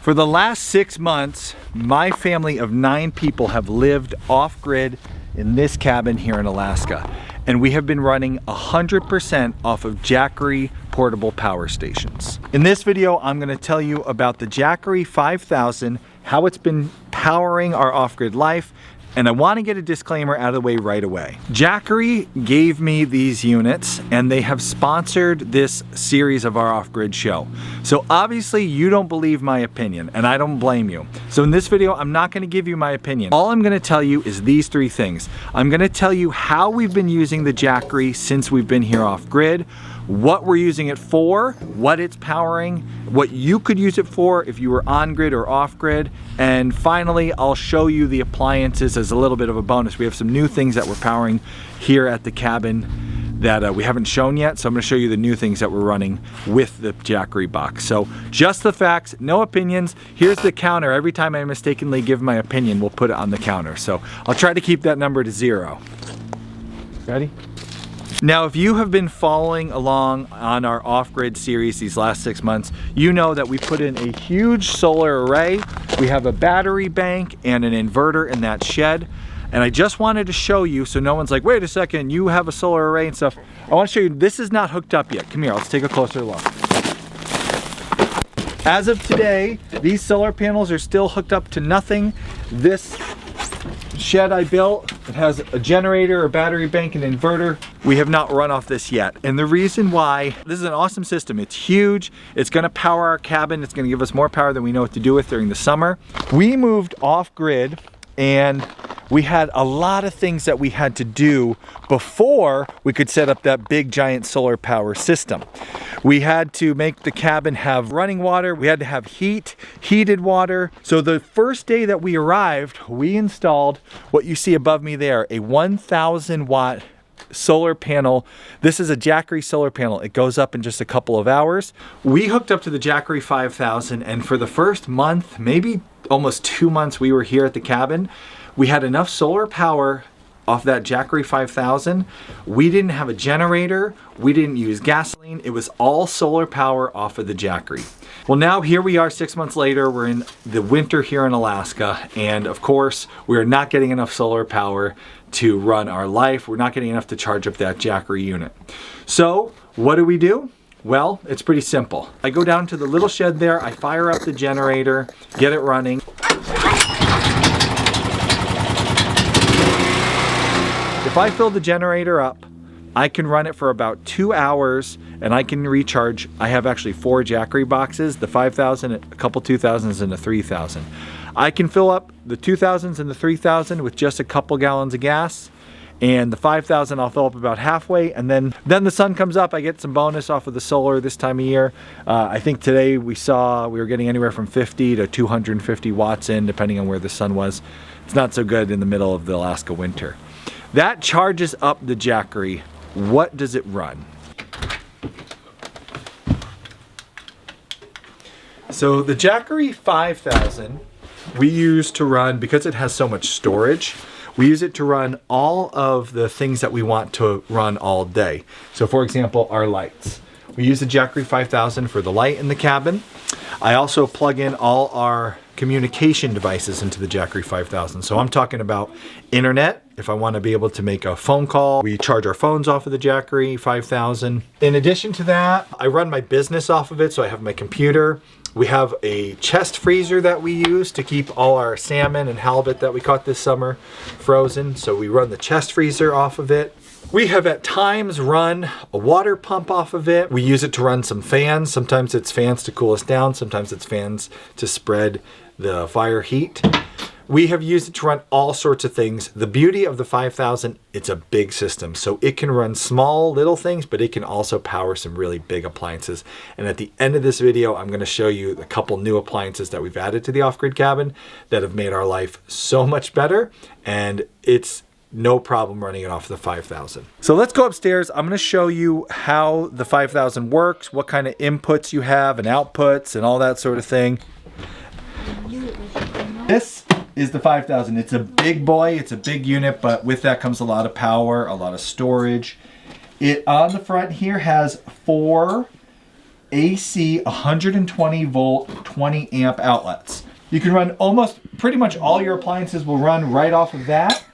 For the last 6 months, my family of 9 people have lived off-grid in this cabin here in Alaska. And we have been running 100% off of Jackery Portable Power Stations. In this video, I'm gonna tell you about the Jackery 5000, how it's been powering our off-grid life, and I want to get a disclaimer out of the way right away. Jackery gave me these units and they have sponsored this series of our off-grid show. So obviously you don't believe my opinion and I don't blame you. So in this video, I'm not going to give you my opinion. All I'm going to tell you is these 3 things. I'm going to tell you how we've been using the Jackery since we've been here off-grid, what we're using it for, what it's powering, what you could use it for if you were on grid or off grid, and finally I'll show you the appliances as a little bit of a bonus. We have some new things that we're powering here at the cabin that we haven't shown yet, so I'm going to show you the new things that we're running with the Jackery box. So just the facts, no opinions. Here's the counter. Every time I mistakenly give my opinion, we'll put it on the counter. So I'll try to keep that number to 0. Ready? Now, if you have been following along on our off-grid series these last 6 months, you know that we put in a huge solar array. We have a battery bank and an inverter in that shed. And I just wanted to show you so no one's like, wait a second, you have a solar array and stuff. I want to show you, this is not hooked up yet. Come here, let's take a closer look. As of today, these solar panels are still hooked up to nothing. This shed I built, it has a generator, a battery bank, and inverter. We have not run off this yet. And the reason why, this is an awesome system. It's huge, it's gonna power our cabin, it's gonna give us more power than we know what to do with during the summer. We moved off grid and we had a lot of things that we had to do before we could set up that big giant solar power system. We had to make the cabin have running water. We had to have heated water. So the first day that we arrived, we installed what you see above me there, a 1,000 watt solar panel. This is a Jackery solar panel. It goes up in just a couple of hours. We hooked up to the Jackery 5000, and for the first month, maybe almost 2 months we were here at the cabin, we had enough solar power off that Jackery 5000. We didn't have a generator. We didn't use gasoline. It was all solar power off of the Jackery. Well, now here we are 6 months later. We're in the winter here in Alaska. And of course, we are not getting enough solar power to run our life. We're not getting enough to charge up that Jackery unit. So what do? Well, it's pretty simple. I go down to the little shed there. I fire up the generator, get it running. If I fill the generator up, I can run it for about 2 hours and I can recharge. I have actually 4 Jackery boxes, the 5000, a couple 2000s and a 3000. I can fill up the 2000s and the 3000 with just a couple gallons of gas, and the 5000 I'll fill up about halfway, and then the sun comes up. I get some bonus off of the solar this time of year. I think today we were getting anywhere from 50 to 250 watts in, depending on where the sun was. It's not so good in the middle of the Alaska winter. That charges up the Jackery. What does it run? So the Jackery 5000 we use to run, because it has so much storage, we use it to run all of the things that we want to run all day. So for example, our lights. We use the Jackery 5000 for the light in the cabin. I also plug in all our communication devices into the Jackery 5000. So I'm talking about internet. If I want to be able to make a phone call, we charge our phones off of the Jackery 5000. In addition to that, I run my business off of it. So I have my computer. We have a chest freezer that we use to keep all our salmon and halibut that we caught this summer frozen. So we run the chest freezer off of it. We have at times run a water pump off of it. We use it to run some fans. Sometimes it's fans to cool us down. Sometimes it's fans to spread the fire heat. We have used it to run all sorts of things. The beauty of the 5000, it's a big system. So it can run small little things, but it can also power some really big appliances. And at the end of this video, I'm gonna show you a couple new appliances that we've added to the off-grid cabin that have made our life so much better. And it's no problem running it off the 5000. So let's go upstairs. I'm gonna show you how the 5000 works, what kind of inputs you have and outputs and all that sort of thing. This is the 5000. It's a big boy, it's a big unit, but with that comes a lot of power, a lot of storage. It on the front here has 4 AC 120 volt 20 amp outlets. You can run pretty much all your appliances will run right off of that.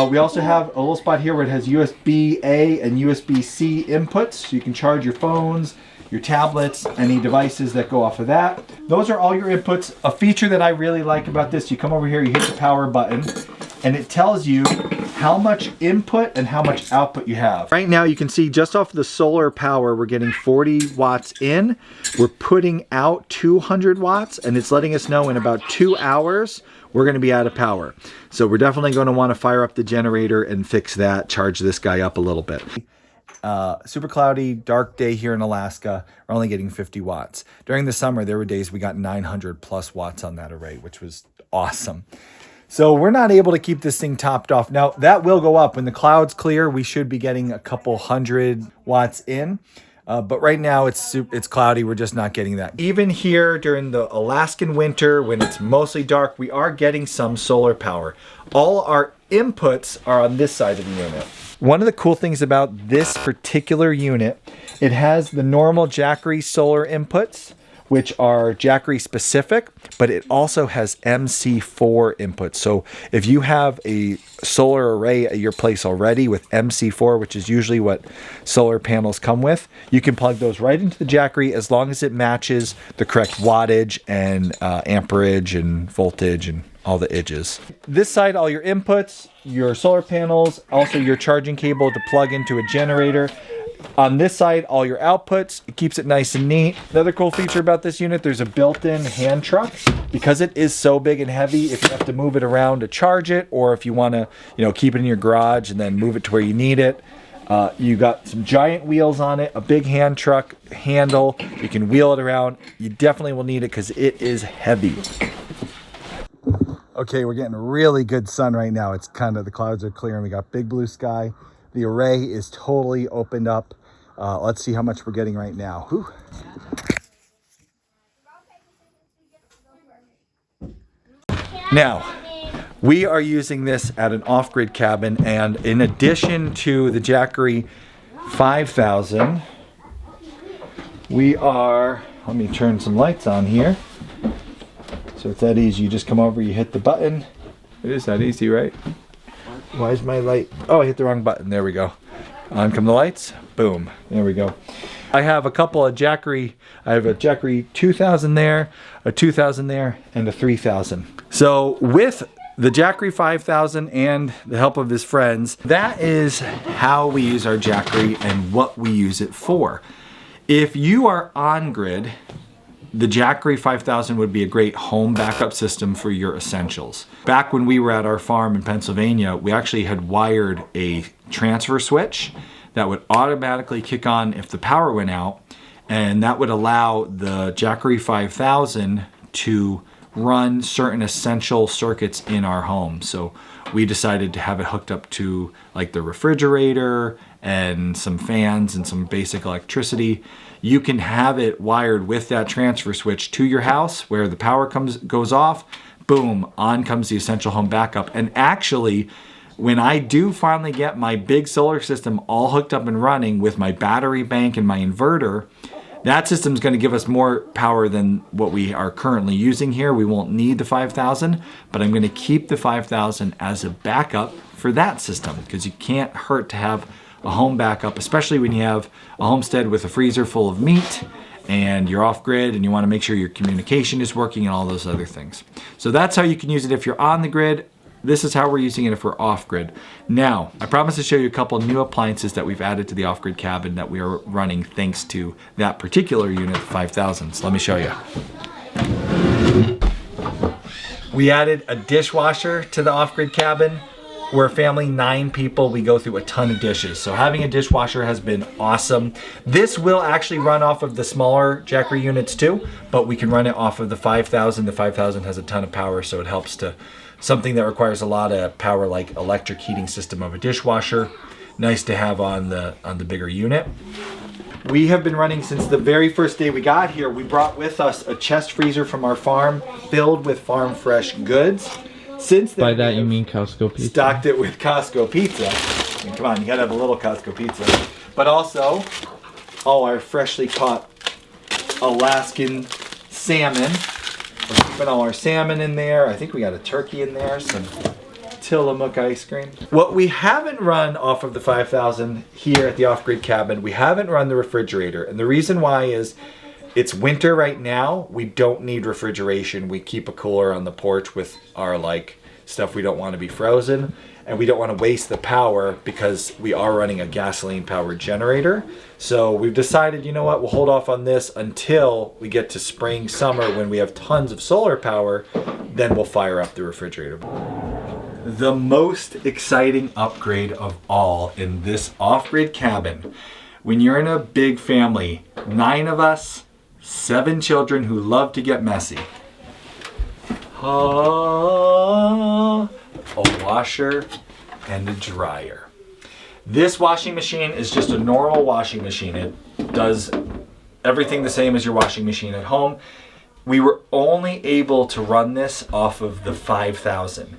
We also have a little spot here where it has USB-A and USB-C inputs, so you can charge your phones, your tablets, any devices that go off of that. Those are all your inputs. A feature that I really like about this, you come over here, you hit the power button, and it tells you how much input and how much output you have. Right now you can see just off the solar power, we're getting 40 watts in. We're putting out 200 watts, and it's letting us know in about 2 hours, we're gonna be out of power. So we're definitely gonna wanna fire up the generator and fix that, charge this guy up a little bit. Super cloudy, dark day here in Alaska. We're only getting 50 watts. During the summer, there were days we got 900 plus watts on that array, which was awesome. So we're not able to keep this thing topped off. Now that will go up when the clouds clear. We should be getting a couple hundred watts in. But right now it's cloudy. We're just not getting that. Even here during the Alaskan winter, when it's mostly dark, we are getting some solar power. All our inputs are on this side of the unit. One of the cool things about this particular unit, it has the normal Jackery solar inputs, which are Jackery specific, but it also has MC4 inputs. So if you have a solar array at your place already with MC4, which is usually what solar panels come with, you can plug those right into the Jackery as long as it matches the correct wattage and amperage and voltage and all the edges. This side, all your inputs, your solar panels, also your charging cable to plug into a generator. On this side, all your outputs. It keeps it nice and neat. Another cool feature about this unit, there's a built-in hand truck. Because it is so big and heavy, if you have to move it around to charge it, or if you want to, keep it in your garage and then move it to where you need it, you got some giant wheels on it, a big hand truck handle. You can wheel it around. You definitely will need it because it is heavy. Okay, we're getting really good sun right now. It's kind of, the clouds are clearing. We got big blue sky. The array is totally opened up. Let's see how much we're getting right now. Whew. Now, we are using this at an off-grid cabin, and in addition to the Jackery 5000, we are, let me turn some lights on here. So it's that easy. You just come over, you hit the button. It is that easy, right? Why is my light? Oh, I hit the wrong button. There we go. On come the lights. Boom. There we go. I have a couple of Jackery. I have a Jackery 2000 there, a 2000 there, and a 3000. So with the Jackery 5000 and the help of his friends, that is how we use our Jackery and what we use it for. If you are on grid, the Jackery 5000 would be a great home backup system for your essentials. Back when we were at our farm in Pennsylvania, we actually had wired a transfer switch that would automatically kick on if the power went out, and that would allow the Jackery 5000 to run certain essential circuits in our home. So we decided to have it hooked up to like the refrigerator and some fans and some basic electricity. You can have it wired with that transfer switch to your house where the power goes off, boom, on comes the essential home backup. And actually, when I do finally get my big solar system all hooked up and running with my battery bank and my inverter, that system's going to give us more power than what we are currently using here. We won't need the 5000, but I'm going to keep the 5000 as a backup for that system, because you can't hurt to have a home backup, especially when you have a homestead with a freezer full of meat and you're off grid and you want to make sure your communication is working and all those other things. So that's how you can use it if you're on the grid. This is how we're using it if we're off grid. Now, I promise to show you a couple new appliances that we've added to the off-grid cabin that we are running thanks to that particular unit, 5000. So let me show you. We added a dishwasher to the off-grid cabin. We're a family, 9 people. We go through a ton of dishes. So having a dishwasher has been awesome. This will actually run off of the smaller Jackery units too, but we can run it off of the 5000. The 5000 has a ton of power, so it helps to something that requires a lot of power, like electric heating system of a dishwasher. Nice to have on the bigger unit. We have been running since the very first day we got here. We brought with us a chest freezer from our farm filled with farm fresh goods. Since then, by that you mean Costco pizza? Stocked it with Costco pizza. I mean, come on, you gotta have a little Costco pizza. But also, all our freshly caught Alaskan salmon. We're keeping all our salmon in there. I think we got a turkey in there, some Tillamook ice cream. What we haven't run off of the 5000 here at the off-grid cabin, we haven't run the refrigerator. And the reason why is it's winter right now. We don't need refrigeration. We keep a cooler on the porch with our stuff we don't want to be frozen. And we don't want to waste the power because we are running a gasoline powered generator. So we've decided, you know what, we'll hold off on this until we get to spring, summer, when we have tons of solar power, then we'll fire up the refrigerator. The most exciting upgrade of all in this off-grid cabin, when you're in a big family, 9 of us, 7 children who love to get messy. A washer and a dryer. This washing machine is just a normal washing machine. It does everything the same as your washing machine at home. We were only able to run this off of the 5000.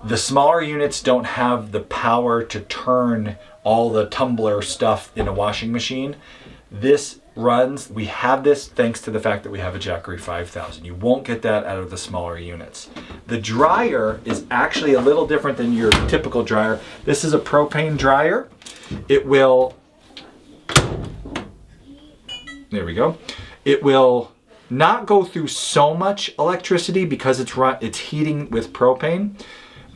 The smaller units don't have the power to turn all the tumbler stuff in a washing machine. This runs, we have this thanks to the fact that we have a Jackery 5000. You won't get that out of the smaller units. The dryer is actually a little different than your typical dryer. This is a propane dryer. It will, there we go. It will not go through so much electricity because it's heating with propane,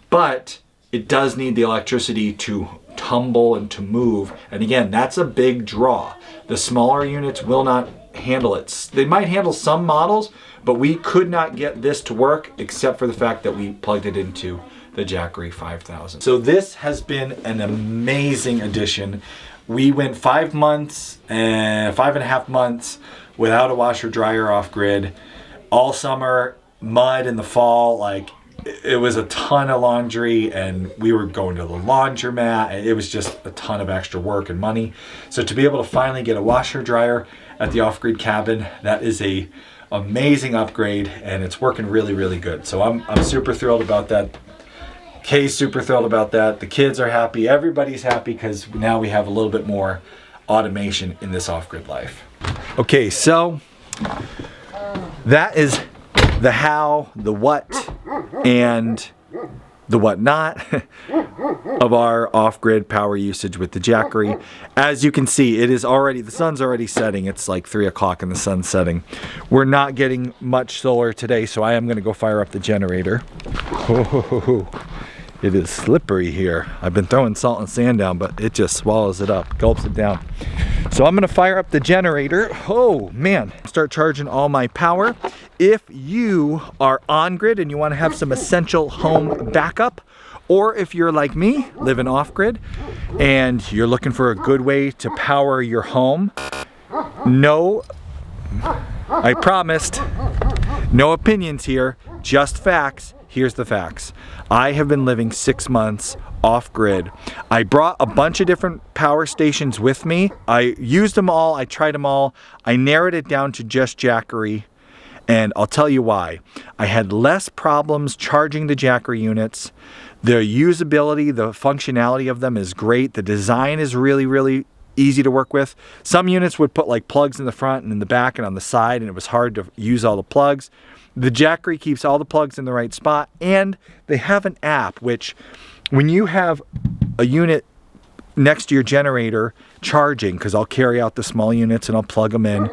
but it does need the electricity to tumble and to move. And again, that's a big draw. The smaller units will not handle it. They might handle some models, but we could not get this to work except for the fact that we plugged it into the Jackery 5000. So this has been an amazing addition. We went 5 months, 5.5 months without a washer dryer off grid. All summer, mud in the fall, it was a ton of laundry, and we were going to the laundromat, and it was just a ton of extra work and money. So to be able to finally get a washer dryer at the off-grid cabin, that is a amazing upgrade, and it's working really, really good. So I'm super thrilled about that. Kay's super thrilled about that. The kids are happy. Everybody's happy because now we have a little bit more automation in this off-grid life. Okay, so that is the how, the what, and the whatnot of our off-grid power usage with the Jackery. As you can see, it is already, the sun's already setting. It's like 3 o'clock and the sun's setting. We're not getting much solar today, so I am going to go fire up the generator. Oh, it is slippery here. I've been throwing salt and sand down, but it just swallows it up, gulps it down. So I'm going to fire up the generator. Oh man, start charging all my power. If you are on grid and you want to have some essential home backup, or if you're like me, living off grid, and you're looking for a good way to power your home, no, I promised, no opinions here, just facts. Here's the facts. I have been living 6 months off grid. I brought a bunch of different power stations with me. I used them all, I tried them all. I narrowed it down to just Jackery, and I'll tell you why. I had less problems charging the Jackery units. The usability, the functionality of them is great. The design is really, really easy to work with. Some units would put plugs in the front and in the back and on the side, and it was hard to use all the plugs. The Jackery keeps all the plugs in the right spot, and they have an app, which when you have a unit next to your generator charging, because I'll carry out the small units and I'll plug them in,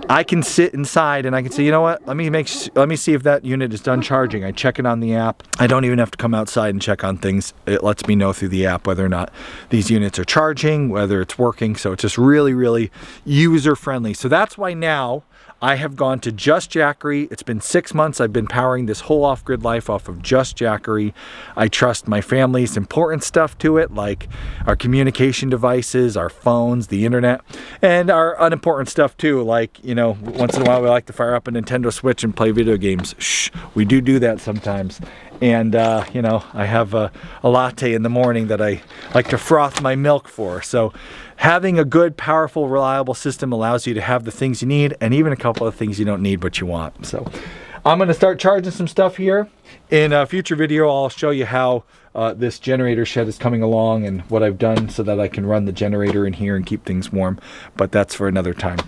I can sit inside and I can say, you know what, let me see if that unit is done charging. I check it on the app. I don't even have to come outside and check on things. It lets me know through the app whether or not these units are charging, whether it's working. So it's just really, really user friendly. So that's why now I have gone to just Jackery. It's been 6 months. I've been powering this whole off-grid life off of just Jackery. I trust my family's important stuff to it, like our communication devices, our phones, the internet, and our unimportant stuff too, like, you know, once in a while we like to fire up a Nintendo Switch and play video games. Shh, we do that sometimes. And, you know, I have a latte in the morning that I like to froth my milk for. So having a good, powerful, reliable system allows you to have the things you need and even a couple of things you don't need but you want. So I'm going to start charging some stuff here. In a future video, I'll show you how this generator shed is coming along and what I've done so that I can run the generator in here and keep things warm. But that's for another time.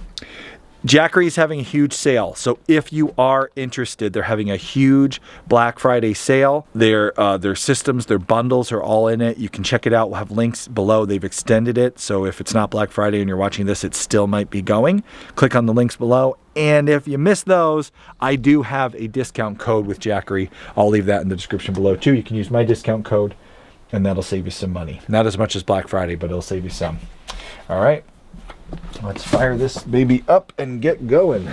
Jackery's having a huge sale, so if you are interested, they're having a huge Black Friday sale. Their systems, their bundles are all in it. You can check it out. We'll have links below. They've extended it, so if it's not Black Friday and you're watching this, it still might be going. Click on the links below. And if you miss those, I do have a discount code with Jackery. I'll leave that in the description below too. You can use my discount code, and that'll save you some money. Not as much as Black Friday, but it'll save you some. All right. Let's fire this baby up and get going.